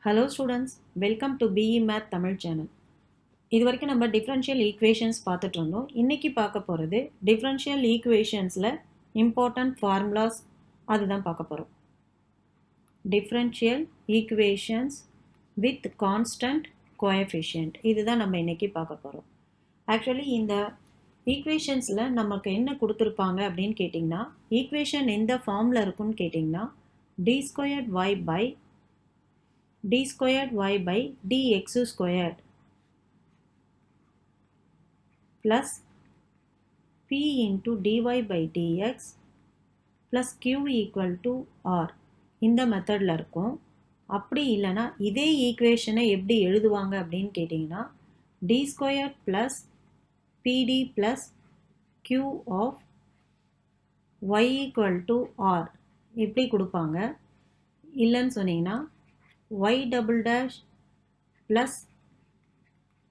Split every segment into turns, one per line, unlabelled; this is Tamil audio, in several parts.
Hello students, welcome to BE Math Tamil channel. இது வரைக்கும் நம்ம டிஃபரன்ஷியல் ஈக்குவேஷன்ஸ் பார்த்துட்டு இருந்தோம். இன்னைக்கு பார்க்க போகிறது டிஃபரன்ஷியல் ஈக்குவேஷன்ஸில் இம்பார்ட்டன்ட் ஃபார்முலாஸ் அதுதான் பார்க்க போகிறோம். Differential equations with constant coefficient இதுதான் நம்ம இன்னைக்கு பார்க்க போகிறோம். ஆக்சுவலி இந்த ஈக்குவேஷன்ஸில் நமக்கு என்ன கொடுத்துருப்பாங்க அப்படின்னு கேட்டிங்கன்னா, ஈக்குவேஷன் எந்த ஃபார்மில் இருக்குன்னு கேட்டிங்கன்னா d squared y by d squared y by dx squared plus p into dy by dx plus q equal to r இந்த மெத்தடில் இருக்கும். அப்படி இல்லைனா இதே ஈக்குவேஷனை எப்படி எழுதுவாங்க அப்படின்னு கேட்டிங்கன்னா d squared plus pd plus q of y equal to r இப்படி கொடுப்பாங்க. இல்லைன்னு சொன்னீங்கன்னா y double dash plus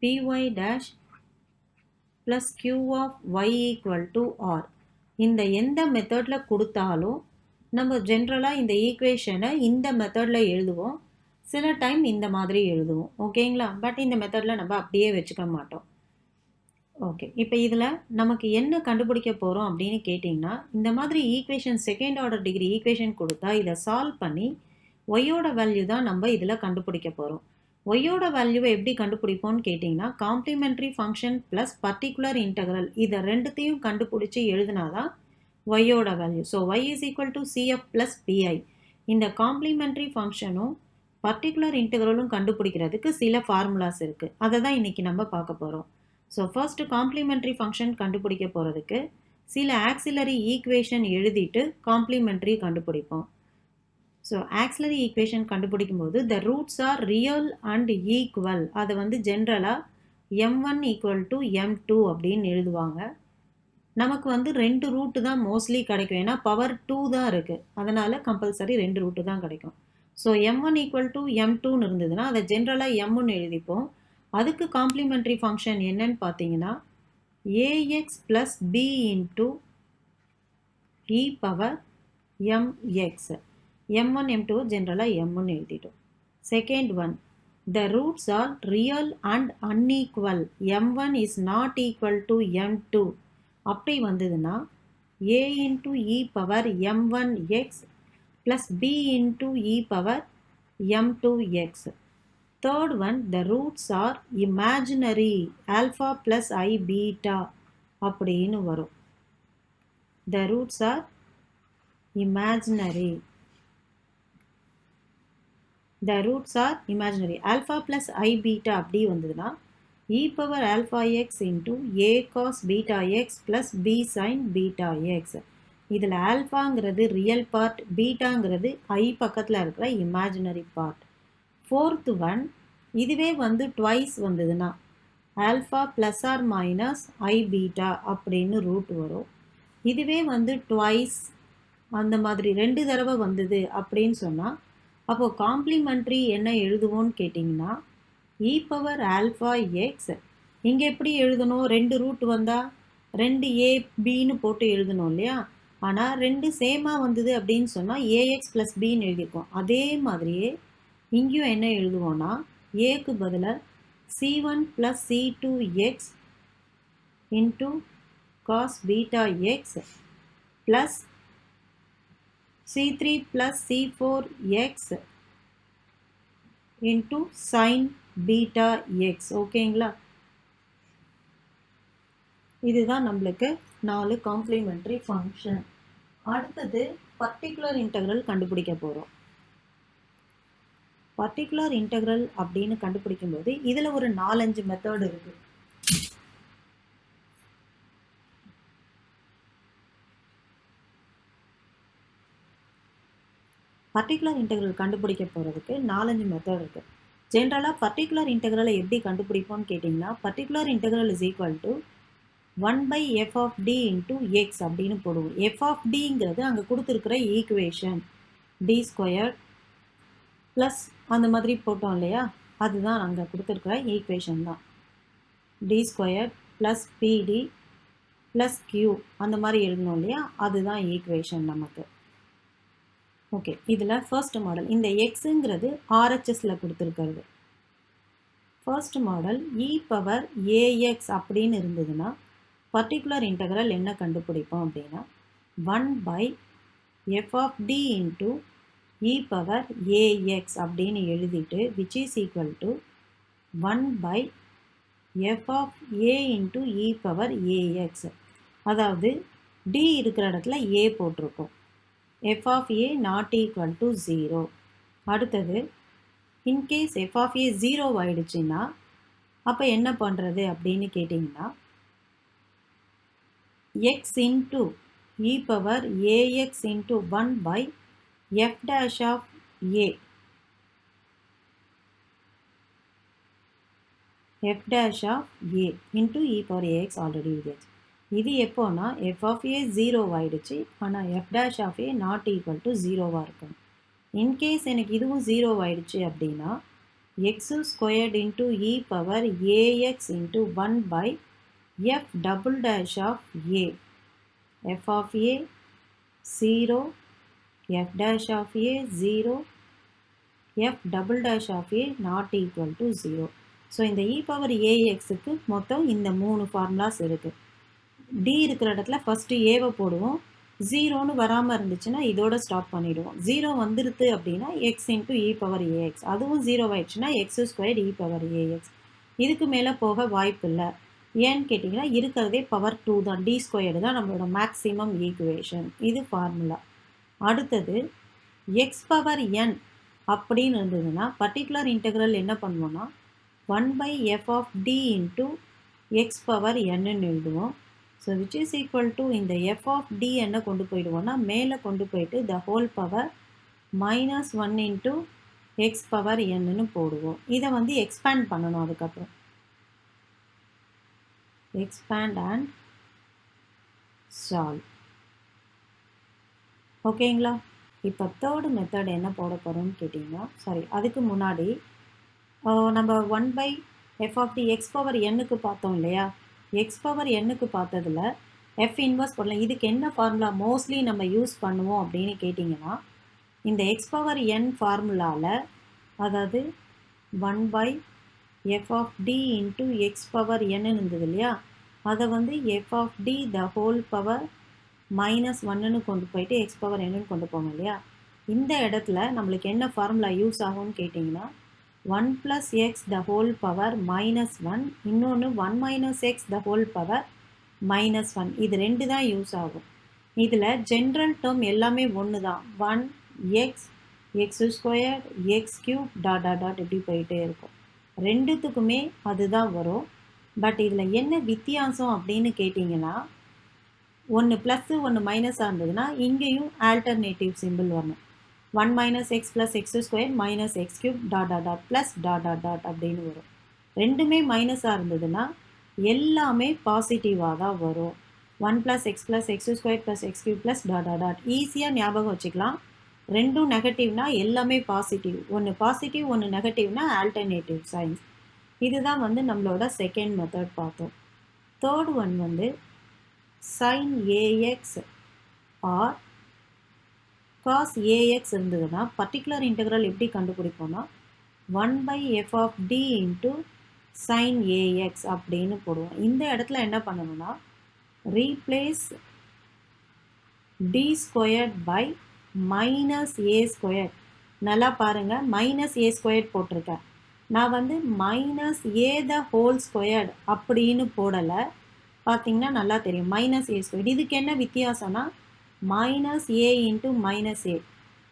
py dash plus q of y equal to r இந்த எந்த மெத்தடில் கொடுத்தாலும் நம்ம ஜென்ரலாக இந்த ஈக்குவேஷனை இந்த மெத்தடில் எழுதுவோம். சில டைம் இந்த மாதிரி எழுதுவோம். ஓகேங்களா? பட் இந்த மெத்தடில் நம்ம அப்படியே வச்சுக்க மாட்டோம். ஓகே, இப்போ இதில் நமக்கு என்ன கண்டுபிடிக்க போகிறோம் அப்படின்னு கேட்டிங்கன்னா, இந்த மாதிரி equation second order degree equation கொடுத்தா இதை சால்வ் பண்ணி ஒய்யோட வேல்யூ தான் நம்ம இதில் கண்டுபிடிக்க போகிறோம். ஒய்யோட வேல்யூவை எப்படி கண்டுபிடிப்போம்னு கேட்டிங்கன்னா, complementary function plus particular integral இதை ரெண்டுத்தையும் கண்டுபிடிச்சி எழுதினாதான் ஒய்யோட value. So y is equal to CF plus PI. இந்த காம்ப்ளிமெண்ட்ரி ஃபங்க்ஷனும் பர்டிகுலர் இன்டெக்ரலும் கண்டுபிடிக்கிறதுக்கு சில ஃபார்முலாஸ் இருக்குது. அதை தான் இன்றைக்கி நம்ம பார்க்க போகிறோம். ஸோ ஃபர்ஸ்ட் காம்ப்ளிமெண்ட்ரி ஃபங்க்ஷன் கண்டுபிடிக்க போகிறதுக்கு சில ஆக்சிலரி ஈக்குவேஷன் எழுதிட்டு காம்ப்ளிமெண்ட்ரி கண்டுபிடிப்போம். ஸோ ஆக்சிலரி ஈக்குவேஷன் கண்டுபிடிக்கும் போது the roots are real and equal அதை வந்து ஜென்ரலாக m1 ஈக்குவல் டு m2 அப்படின்னு எழுதுவாங்க. நமக்கு வந்து 2 ரூட்டு தான் மோஸ்ட்லி கிடைக்கும். ஏன்னா பவர் 2 தான் இருக்குது, அதனால் கம்பல்சரி 2 ரூட்டு தான் கிடைக்கும். ஸோ m1 ஈக்குவல் டு m2ன்னு இருந்ததுன்னா அதை ஜென்ரலாக m1 எழுதிப்போம். அதுக்கு காம்ப்ளிமெண்ட்ரி ஃபங்க்ஷன் என்னன்னு பார்த்தீங்கன்னா ax plus b into e power mx. m1 m2 ஜென்ரலாக m1 எழுதிட்டோம். Second one, the roots are real and unequal. m1 is not equal to m2. அப்படி வந்ததுன்னா a into e power m1x plus b into e power m2x. Third one, the roots are imaginary. alpha plus I beta அப்படின்னு வரும். The roots are imaginary. The roots are imaginary. alpha plus I beta அப்படி வந்ததுன்னா e power alpha x into a cos beta x plus b sin beta x. இதில் ஆல்ஃபாங்கிறது ரியல் பார்ட், பீட்டாங்கிறது ஐ பக்கத்தில் இருக்கிற இமேஜினரி பார்ட். ஃபோர்த் ஒன், இதுவே வந்து ட்வைஸ் வந்ததுன்னா alpha plus or minus i beta அப்படின்னு ரூட் வரும். இதுவே வந்து ட்வைஸ் அந்த மாதிரி 2 தடவை வந்தது அப்படின்னு சொன்னால் அப்போது காம்ப்ளிமெண்ட்ரி என்ன எழுதுவோன்னு கேட்டிங்கன்னா இ பவர் ஆல்ஃபா எக்ஸ். இங்கே எப்படி எழுதணும்? 2 ரூட் வந்தால் 2 ஏ பின்னு போட்டு எழுதணும் இல்லையா? ஆனால் 2 சேமாக வந்தது அப்படின்னு சொன்னால் ஏஎக்ஸ் ப்ளஸ் பின்னு எழுதியிருக்கோம். அதே மாதிரியே இங்கேயும் என்ன எழுதுவோன்னா ஏக்கு பதிலாக c1 plus c2 x into cos beta x plus c3 plus c4 x into sine beta x. ஓகேங்களா? இதுதான் நம்மளுக்கு 4 காம்ப்ளிமெண்ட்ரி ஃபங்க்ஷன். அடுத்தது பர்டிகுலர் இன்டெக்ரல் கண்டுபிடிக்க போகிறோம். பர்டிகுலர் இன்டெக்ரல் அப்படின்னு கண்டுபிடிக்கும்போது இதில் ஒரு 4-5 மெத்தட் இருக்குது. பர்டிகுலர் இன்டெக்ரல் கண்டுபிடிக்க போகிறதுக்கு 4-5 மெத்தட் இருக்குது. ஜென்ரலாக பர்டிகுலர் இன்டெக்ரலை எப்படி கண்டுபிடிப்போம்னு கேட்டிங்கன்னா, particular integral is equal to 1/f of d into x அப்படின்னு போடுவோம். f of dங்கிறது அங்கே கொடுத்துருக்கிற ஈக்குவேஷன் d ஸ்கொயர் ப்ளஸ் அந்த மாதிரி போட்டோம் இல்லையா, அதுதான் அங்கே கொடுத்துருக்கிற ஈக்குவேஷன் தான். d square plus pd plus q அந்த மாதிரி எழுதணும் இல்லையா, அதுதான் ஈக்குவேஷன் நமக்கு. ஓகே, இதில் ஃபர்ஸ்ட் மாடல் இந்த எக்ஸுங்கிறது ஆர்ஹெச்எஸில் கொடுத்துருக்கிறது. First model e power ax அப்படின்னு இருந்ததுன்னா பர்டிகுலர் இன்டெக்ரல் என்ன கண்டுபிடிப்போம் அப்படின்னா 1 by F of D into e power ax அப்படின்னு எழுதிட்டு which is equal to 1 by F of a into e power ax. அதாவது டி இருக்கிற இடத்துல ஏ போட்டிருக்கோம். F of a not equal to 0. அடுத்தது இன்கேஸ் எஃப் ஆஃப் ஏ 0 ஆயிடுச்சுன்னா அப்போ என்ன பண்ணுறது அப்படின்னு கேட்டிங்கன்னா x into e power ax into 1 by f dash of a f dash of a into e power ax already எழுதியாச்சு. இது எப்போனா f of a 0 ஆயிடுச்சு, ஆனால் f dash of a not equal to 0 இருக்கும். இன்கேஸ் எனக்கு இதுவும் 0 ஆயிடுச்சு அப்படின்னா x squared into e power ax into 1 by f double dash of a, f of a 0, f dash of a 0, f double dash of a not equal to 0. So இந்த இ பவர் ஏஎக்ஸுக்கு மொத்தம் இந்த 3 ஃபார்முலாஸ் இருக்குது. டி இருக்கிற இடத்துல ஃபஸ்ட்டு ஏவை போடுவோம். 0ன்னு வராமல் இருந்துச்சுன்னா இதோட ஸ்டாப் பண்ணிவிடுவோம். 0 வந்துடுது அப்படின்னா X into e power ax, அதுவும் 0 ஆயிடுச்சுன்னா எக்ஸ் ஸ்கொயர்ட் இ பவர் ஏஎக்ஸ். இதுக்கு மேலே போக வாய்ப்பு இல்லை. ஏன்னு கேட்டிங்கன்னா இருக்கிறதே பவர் 2 தான், டி ஸ்கொயர்டு தான் நம்மளோட மேக்ஸிமம் ஈக்குவேஷன். இது ஃபார்முலா. அடுத்தது எக்ஸ் பவர் என் அப்படின்னு இருந்ததுன்னா பர்டிகுலர் இன்டெக்ரல் என்ன பண்ணுவோன்னா 1 by f of d into x power n எழுதுவோம். So which is equal to இந்த f of d என்ன கொண்டு போயிடுவோம்னா மேலே கொண்டு போயிட்டு the whole power minus 1 into x power n போடுவோம். இதை வந்து expand பண்ணணும். அதுக்கப்புறம் expand and solve. ஓகேங்களா? இப்போ தேர்டு மெத்தட் என்ன போட போகிறோம்னு கேட்டிங்கன்னா, சாரி அதுக்கு முன்னாடி நம்ம 1 by F of D x power எண்ணுக்கு பார்த்தோம் இல்லையா? எக்ஸ் பவர் எண்ணுக்கு பார்த்ததில் எஃப் இன்வர்ஸ் பண்ணலாம். இதுக்கு என்ன ஃபார்முலா மோஸ்ட்லி நம்ம யூஸ் பண்ணுவோம் அப்படின்னு கேட்டிங்கன்னா இந்த எக்ஸ் பவர் என் ஃபார்முலாவில், அதாவது 1 by F of D into X power என்னு இருந்தது இல்லையா? அதை வந்து F of T the whole power minus 1ன்னு கொண்டு போயிட்டு எக்ஸ் பவர் என்னன்னு கொண்டு போவோம் இல்லையா? இந்த இடத்துல நம்மளுக்கு என்ன ஃபார்முலா யூஸ் ஆகும்னு கேட்டிங்கன்னா 1 plus x the whole power minus 1, இன்னொன்று 1 minus x the whole power minus 1. இது ரெண்டு தான் யூஸ் ஆகும். இதில் ஜென்ரல் டேர்ம் எல்லாமே ஒன்று தான். 1x X square X cube dot dot dot இப்படி போயிட்டே இருக்கும். ரெண்டுத்துக்குமே அதுதான் வரும். பட் இதில் என்ன வித்தியாசம் அப்படின்னு கேட்டிங்கன்னா ஒன்று ப்ளஸ்ஸு ஒன்று மைனஸாக இருந்ததுன்னா இங்கேயும் ஆல்டர்னேட்டிவ் சிம்பிள் வரணும். 1 minus x plus x square minus x cube dot dot dot plus dot dot dot அப்படின்னு வரும். ரெண்டுமே மைனஸாக இருந்ததுன்னா எல்லாமே பாசிட்டிவாக தான் வரும். 1 plus x plus x square plus x cube plus dot dot dot ஈஸியாக ஞாபகம் வச்சுக்கலாம். ரெண்டும் நெகட்டிவ்னா எல்லாமே பாசிட்டிவ், ஒன்று பாசிட்டிவ் ஒன்று நெகட்டிவ்னா ஆல்டர்னேட்டிவ் சைன்ஸ். இதுதான் வந்து நம்மளோட செகண்ட் மெத்தட் பார்த்தோம். தேர்ட் ஒன் வந்து sin ax or cos ax இருந்ததுன்னா பர்டிகுலர் இன்டெக்ரல் எப்படி கண்டுபிடிப்போம்னா 1 by f of d into sin ax அப்படின்னு போடுவோம். இந்த இடத்துல என்ன பண்ணணும்னா replace d squared by minus a squared. நல்லா பாருங்கள், மைனஸ் a squared போட்டிருக்கேன். நான் வந்து minus a the whole squared அப்படின்னு போடலை. பார்த்தீங்கன்னா நல்லா தெரியும், மைனஸ் a squared. இதுக்கு என்ன வித்தியாசம்னா minus A into minus A,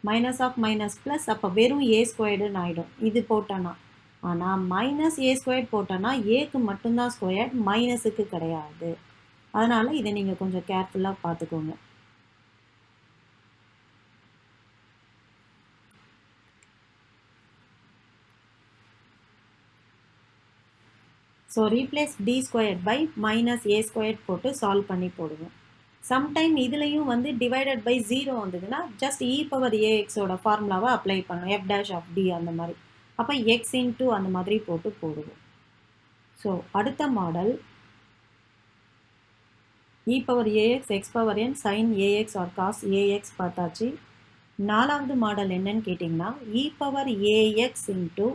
minus of minus plus, அப்போ வெறும் ஏ ஸ்கொயர்டுன்னு ஆகிடும் இது போட்டோன்னா. ஆனால் மைனஸ் ஏ ஸ்கொயர்ட் போட்டோன்னா ஏக்கு மட்டும்தான் ஸ்கொயர்ட், மைனஸுக்கு கிடையாது. அதனால் இதை நீங்கள் கொஞ்சம் கேர்ஃபுல்லாக பார்த்துக்கோங்க. So replace D squared by minus a squared போட்டு சால்வ் பண்ணி போடுவோம். சம்டைம் இதுலேயும் வந்து டிவைடட் பை 0 வந்ததுன்னா ஜஸ்ட் இ பவர் ஏஎக்ஸோட ஃபார்முலாவை அப்ளை பண்ணணும், எஃப் டேஷ் ஆஃப் டி அந்த மாதிரி. அப்போ எக்ஸ் இன்ட்டு அந்த மாதிரி போட்டு போடுவோம். ஸோ அடுத்த model e power A X X power N sine A X R cos A X பார்த்தாச்சு. நாலாவது மாடல் என்னன்னு கேட்டிங்கன்னா e power ax into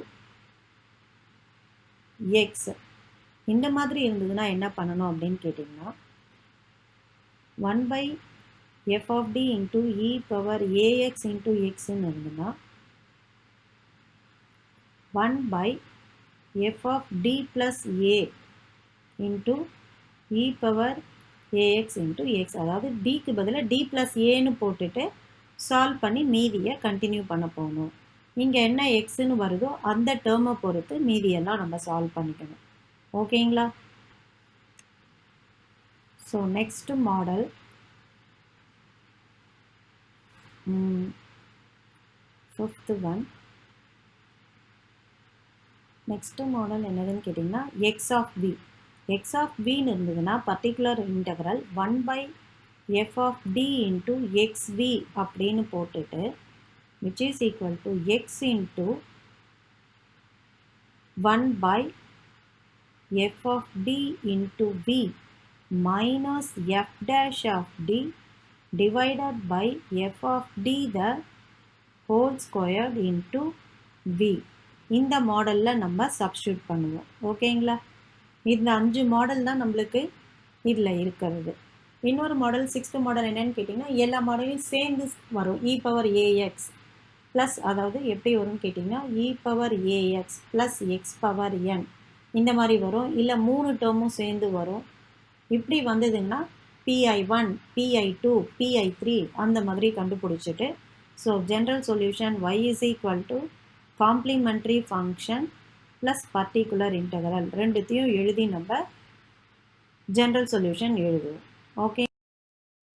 X. இந்த மாதிரி இருந்ததுன்னா என்ன பண்ணணும் அப்படின்னு கேட்டிங்கன்னா 1 by f of d into e power ax into xன்னு இருந்ததுன்னா 1 by f of d plus a into e power ax into x. அதாவது dக்கு பதிலாக d plus aன்னு போட்டுட்டு சால்வ் பண்ணி மீதியை கண்டினியூ பண்ண போகணும். இங்கே என்ன எக்ஸ்ன்னு வருதோ அந்த டேர்மை பொறுத்து மீதியெல்லாம் நம்ம சால்வ் பண்ணிக்கணும். ஓகேங்களா? So next model fifth one. Next model என்னதுன்னு கேட்டிங்கன்னா X of V. X of வின்னு இருந்ததுன்னா particular integral 1 by f of d into xv அப்படின்னு போட்டுட்டு which is equal to x into 1 by f of d into v minus f dash of d divided by f of d the whole squared into v. இந்த மாடலில் நம்ம சப்ஸ்டியூட் பண்ணுவோம். ஓகேங்களா? இந்த 5 மாடல் தான் நம்மளுக்கு இதில் இருக்கிறது. இன்னொரு மாடல் சிக்ஸ்த் மாடல் என்னன்னு கேட்டிங்கன்னா எல்லா மாடலையும் சேர்ந்து வரும். e பவர் ax ப்ளஸ், அதாவது எப்படி வரும்னு கேட்டிங்கன்னா e power ax plus X power n இந்த மாதிரி வரும். இல்லை 3 டேர்மும் சேர்ந்து வரும். இப்படி வந்ததுன்னா pi1 pi2 pi3 அந்த மாதிரி கண்டுபிடிச்சிட்டு so general solution y is equal to complimentary function plus particular integral ரெண்டுத்தையும் எழுதி நம்ம ஜென்ரல் சொல்யூஷன் எழுதுவோம். ஓகே.